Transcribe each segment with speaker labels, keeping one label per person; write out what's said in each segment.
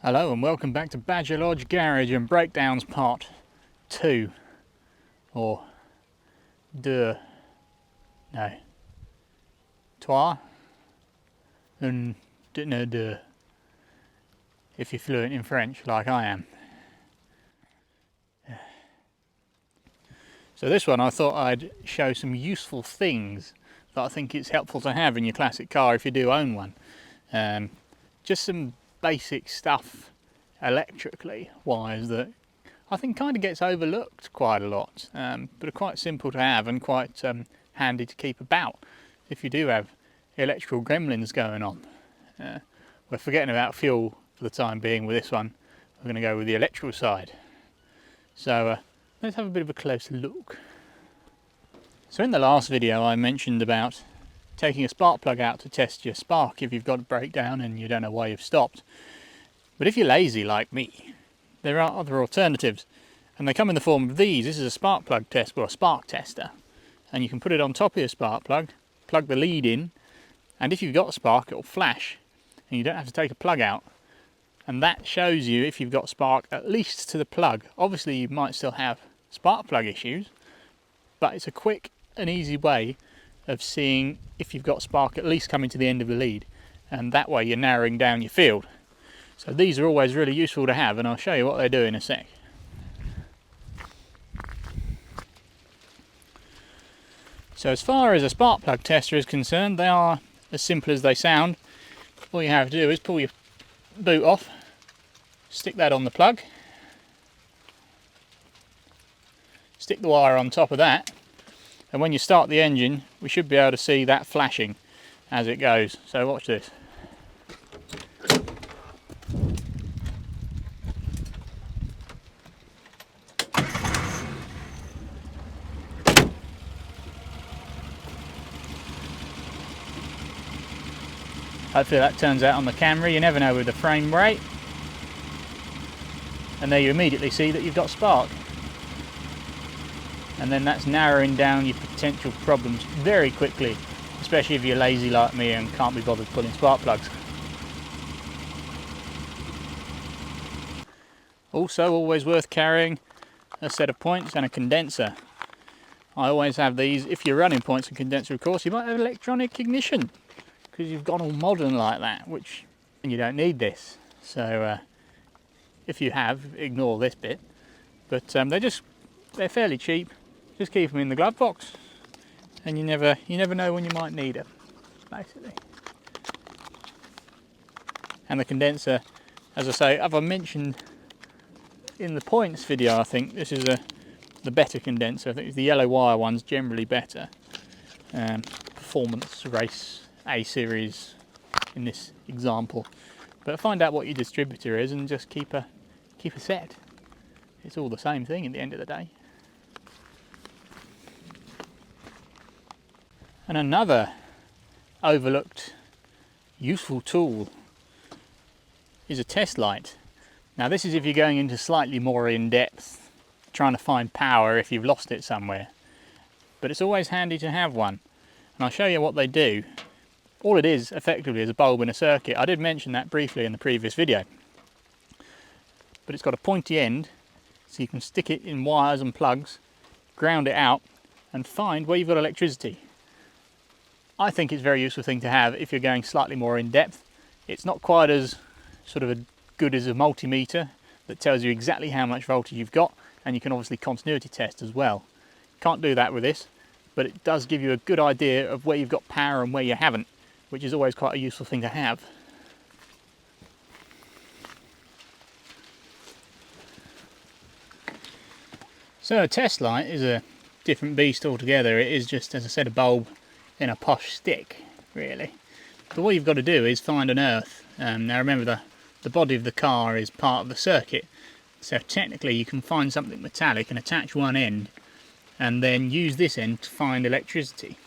Speaker 1: Hello and welcome back to Badger Lodge Garage and Breakdowns Part 2. Or deux. No. Trois. And no deux. If you're fluent in French like I am. So this one I thought I'd show some useful things that I think it's helpful to have in your classic car if you do own one. Just some basic stuff electrically wise that I think kind of gets overlooked quite a lot, but are quite simple to have and quite handy to keep about if you do have electrical gremlins going on. We're forgetting about fuel for the time being with this one. We're going to go with the electrical side. So let's have a bit of a closer look. So in the last video I mentioned about taking a spark plug out to test your spark if you've got a breakdown and you don't know why you've stopped. But if you're lazy like me, there are other alternatives, and they come in the form of these. This is a spark plug test, or a spark tester, and you can put it on top of your spark plug, plug the lead in, and if you've got a spark it will flash and you don't have to take a plug out, and that shows you if you've got spark at least to the plug. Obviously you might still have spark plug issues, but it's a quick and easy way of seeing if you've got spark at least coming to the end of the lead, and that way you're narrowing down your field. So these are always really useful to have, and I'll show you what they do in a sec. So as far as a spark plug tester is concerned, they are as simple as they sound. All you have to do is pull your boot off, stick that on the plug, stick the wire on top of that, and when you start the engine we should be able to see that flashing as it goes. So watch this. Hopefully that turns out on the camera. You never know with the frame rate. And there you immediately see that you've got spark. And then that's narrowing down your potential problems very quickly, especially if you're lazy like me and can't be bothered pulling spark plugs. Also, always worth carrying a set of points and a condenser. I always have these. If you're running points and condenser, of course, you might have electronic ignition, because you've gone all modern like that, and you don't need this. So if you have, ignore this bit. But they're fairly cheap. Just keep them in the glove box, and you never know when you might need them, basically. And the condenser, as I say, as I mentioned in the points video, I think this is the better condenser. I think the yellow wire one's generally better. Performance race A series in this example, but find out what your distributor is and just keep a set. It's all the same thing at the end of the day. And another overlooked useful tool is a test light. Now this is if you're going into slightly more in depth, trying to find power if you've lost it somewhere, but it's always handy to have one, and I'll show you what they do. All it is effectively is a bulb in a circuit. I did mention that briefly in the previous video. But it's got a pointy end, so you can stick it in wires and plugs, ground it out, and find where you've got electricity. I think it's a very useful thing to have if you're going slightly more in depth. It's not quite as good as a multimeter that tells you exactly how much voltage you've got, and you can obviously continuity test as well. Can't do that with this, but it does give you a good idea of where you've got power and where you haven't, which is always quite a useful thing to have. So a test light is a different beast altogether. It is just, as I said, a bulb in a posh stick, really. But what you've got to do is find an earth. Now remember, the body of the car is part of the circuit, so technically you can find something metallic and attach one end and then use this end to find electricity.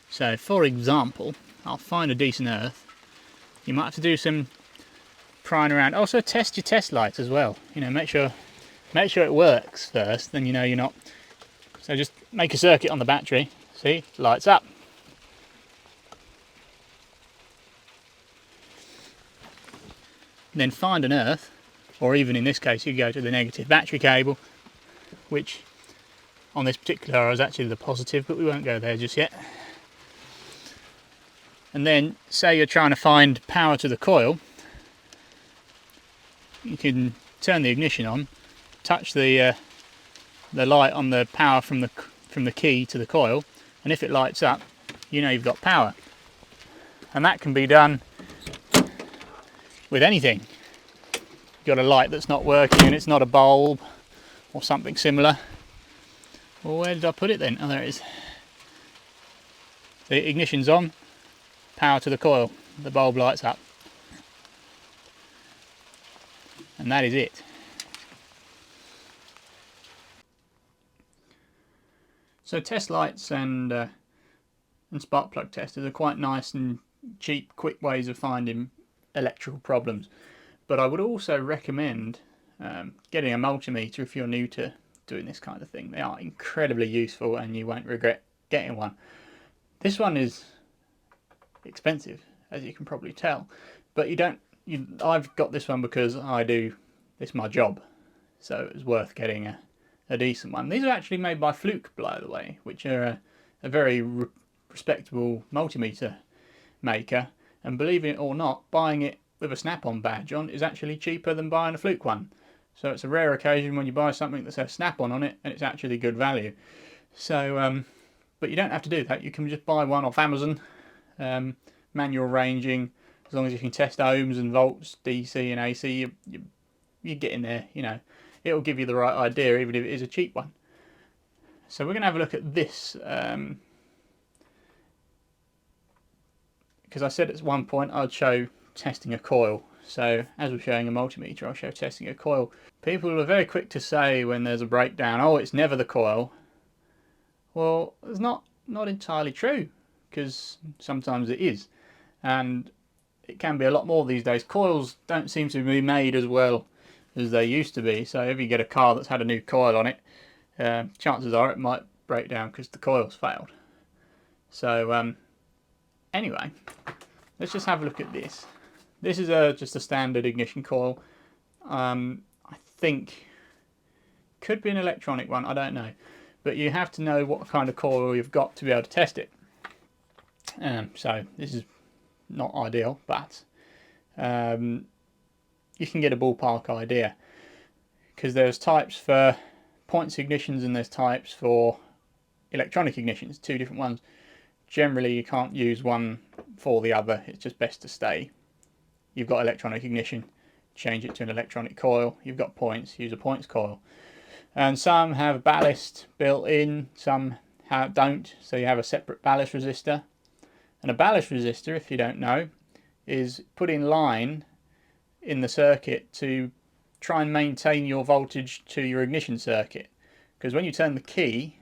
Speaker 1: So for example, I'll find a decent earth. You might have to do some prying around. Also test your test light as well. You know, make sure it works first, then you know you're not. So just make a circuit on the battery. See, lights up. then find an earth, or even in this case you go to the negative battery cable, which on this particular arrow is actually the positive, but we won't go there just yet. And then say you're trying to find power to the coil, you can turn the ignition on, touch the light on the power from the key to the coil, and if it lights up, you know you've got power. And that can be done with anything. You've got a light that's not working and it's not a bulb or something similar. Well, where did I put it then? Oh, there it is. The ignition's on, power to the coil, the bulb lights up. And that is it. So test lights and spark plug testers are quite nice and cheap, quick ways of finding electrical problems. But I would also recommend getting a multimeter if you're new to doing this kind of thing. They are incredibly useful and you won't regret getting one. This one is expensive, as you can probably tell, but I've got this one because it's my job, so it was worth getting a decent one. These are actually made by Fluke, by the way, which are a very respectable multimeter maker, and believe it or not, buying it with a snap-on badge on is actually cheaper than buying a Fluke one. So it's a rare occasion when you buy something that says snap-on on it and it's actually good value. So but you don't have to do that. You can just buy one off Amazon, manual ranging, as long as you can test ohms and volts, DC and AC, you get in there, you know. It'll give you the right idea even if it is a cheap one. So we're going to have a look at this, because I said at one point I'd show testing a coil. So as we're showing a multimeter, I'll show testing a coil. People are very quick to say when there's a breakdown, oh, it's never the coil. Well, it's not entirely true, because sometimes it is, and it can be a lot more these days. Coils don't seem to be made as well as they used to be, so if you get a car that's had a new coil on it, chances are it might break down because the coil's failed. So anyway, let's just have a look at this. This is just a standard ignition coil. I think could be an electronic one, I don't know, but you have to know what kind of coil you've got to be able to test it. So this is not ideal, but you can get a ballpark idea, because there's types for points ignitions and there's types for electronic ignitions, two different ones. Generally you can't use one for the other, it's just best to stay. You've got electronic ignition, change it to an electronic coil. You've got points, use a points coil. And some have ballast built in, some don't, so you have a separate ballast resistor. And a ballast resistor, if you don't know, is put in line in the circuit to try and maintain your voltage to your ignition circuit. Because when you turn the key,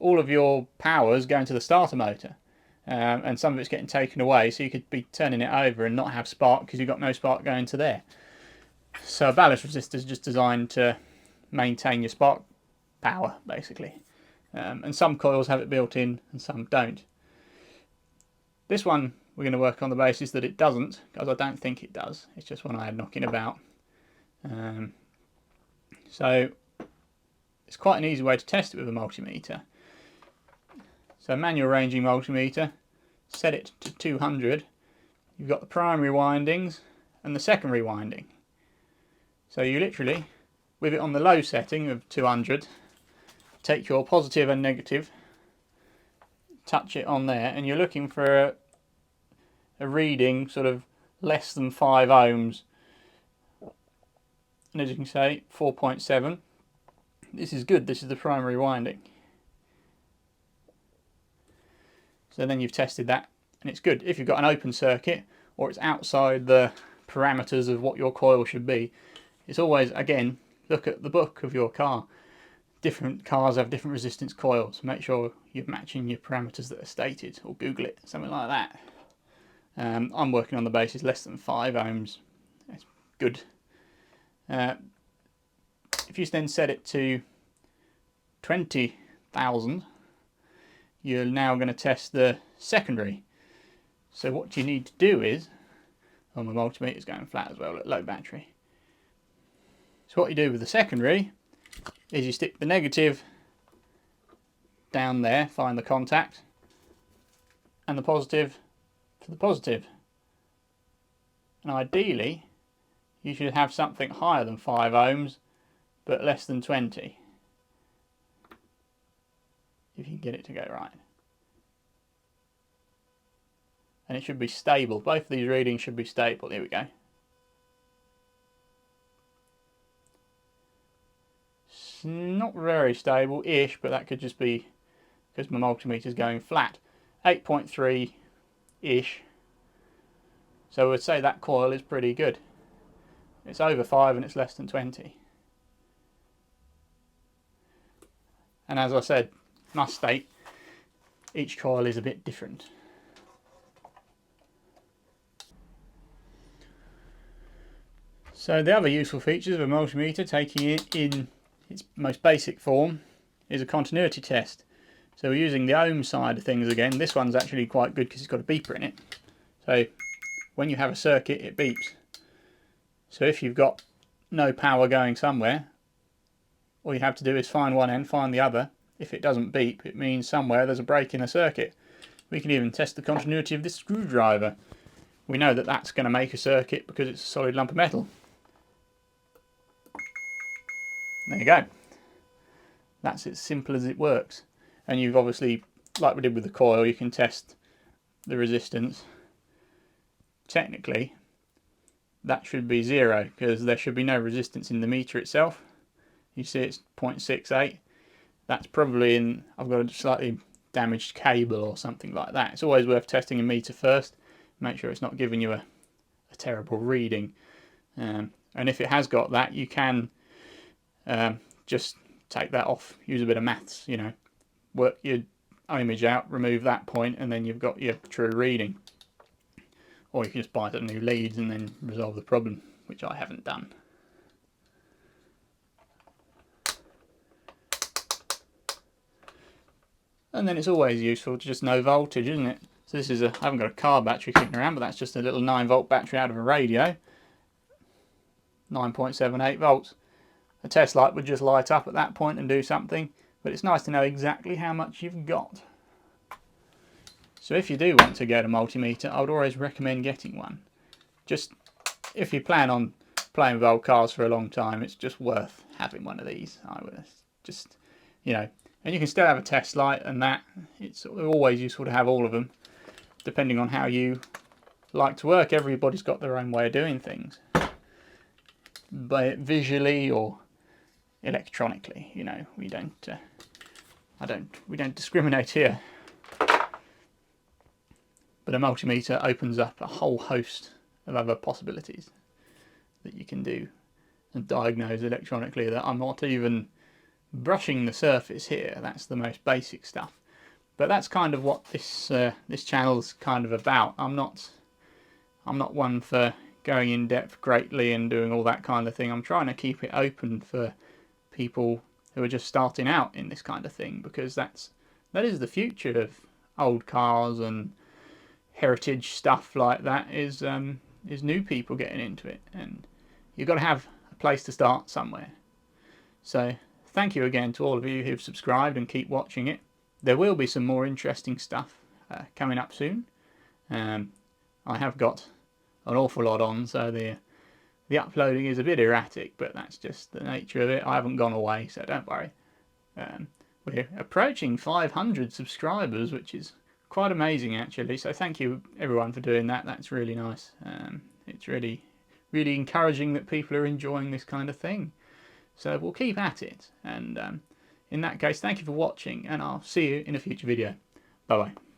Speaker 1: all of your power is going to the starter motor, and some of it's getting taken away, so you could be turning it over and not have spark because you've got no spark going to there. So a ballast resistor is just designed to maintain your spark power, basically. And some coils have it built in and some don't. This one we're going to work on the basis that it doesn't, because I don't think it does. It's just one I had knocking about. So it's quite an easy way to test it with a multimeter. So manual ranging multimeter, set it to 200. You've got the primary windings and the secondary winding. So you literally, with it on the low setting of 200, take your positive and negative, touch it on there, and you're looking for a reading sort of less than 5 ohms. And as you can see, 4.7. This is good, this is the primary winding. So then you've tested that and it's good. If you've got an open circuit or it's outside the parameters of what your coil should be, it's always, again, look at the book of your car. Different cars have different resistance coils. Make sure you're matching your parameters that are stated, or Google it, something like that. I'm working on the basis less than 5 ohms. That's good. If you then set it to 20,000, you're now going to test the secondary. So what you need to do is, Oh, my multimeter's going flat as well at low battery. So what you do with the secondary is you stick the negative down there, find the contact, and the positive to the positive. And ideally, you should have something higher than 5 ohms, but less than 20. If you can get it to go right. And it should be stable. Both of these readings should be stable. Here we go. It's not very stable-ish, but that could just be because my multimeter is going flat. 8.3-ish. So I would say that coil is pretty good. It's over 5 and it's less than 20. And as I said, must state, each coil is a bit different. So the other useful features of a multimeter, taking it in its most basic form, is a continuity test. So we're using the ohm side of things again. This one's actually quite good because it's got a beeper in it. So when you have a circuit, it beeps. So if you've got no power going somewhere, all you have to do is find one end, find the other. If it doesn't beep, it means somewhere there's a break in the circuit. We can even test the continuity of this screwdriver. We know that that's going to make a circuit because it's a solid lump of metal. There you go. That's as simple as it works. And you've obviously, like we did with the coil, you can test the resistance. Technically, that should be 0 because there should be no resistance in the meter itself. You see it's 0.68. That's probably in, I've got a slightly damaged cable or something like that. It's always worth testing a meter first. Make sure it's not giving you a terrible reading. And if it has got that, you can just take that off, use a bit of maths, you know, work your ohmage out, remove that point, and then you've got your true reading. Or you can just buy some new leads and then resolve the problem, which I haven't done. And then it's always useful to just know voltage, isn't it? So this is I haven't got a car battery kicking around, but that's just a little 9-volt battery out of a radio. 9.78 volts. A test light would just light up at that point and do something, but it's nice to know exactly how much you've got. So if you do want to get a multimeter, I would always recommend getting one. Just if you plan on playing with old cars for a long time, it's just worth having one of these. I would just, you know, and you can still have a test light and that. It's always useful to have all of them, depending on how you like to work. Everybody's got their own way of doing things, but visually or electronically, you know, we don't discriminate here. But a multimeter opens up a whole host of other possibilities that you can do and diagnose electronically that I'm not even brushing the surface here. That's the most basic stuff. But that's kind of what this channel's kind of about. I'm not one for going in depth greatly and doing all that kind of thing. I'm trying to keep it open for people who are just starting out in this kind of thing, because that is the future of old cars and heritage stuff like that, is new people getting into it, and you've got to have a place to start somewhere. So thank you again to all of you who've subscribed and keep watching it. There will be some more interesting stuff coming up soon. I have got an awful lot on, so the uploading is a bit erratic, but that's just the nature of it. I haven't gone away, so don't worry. We're approaching 500 subscribers, which is quite amazing actually, so thank you everyone for doing that. That's really nice. It's really encouraging that people are enjoying this kind of thing, so we'll keep at it. And in that case, thank you for watching, and I'll see you in a future video. Bye bye.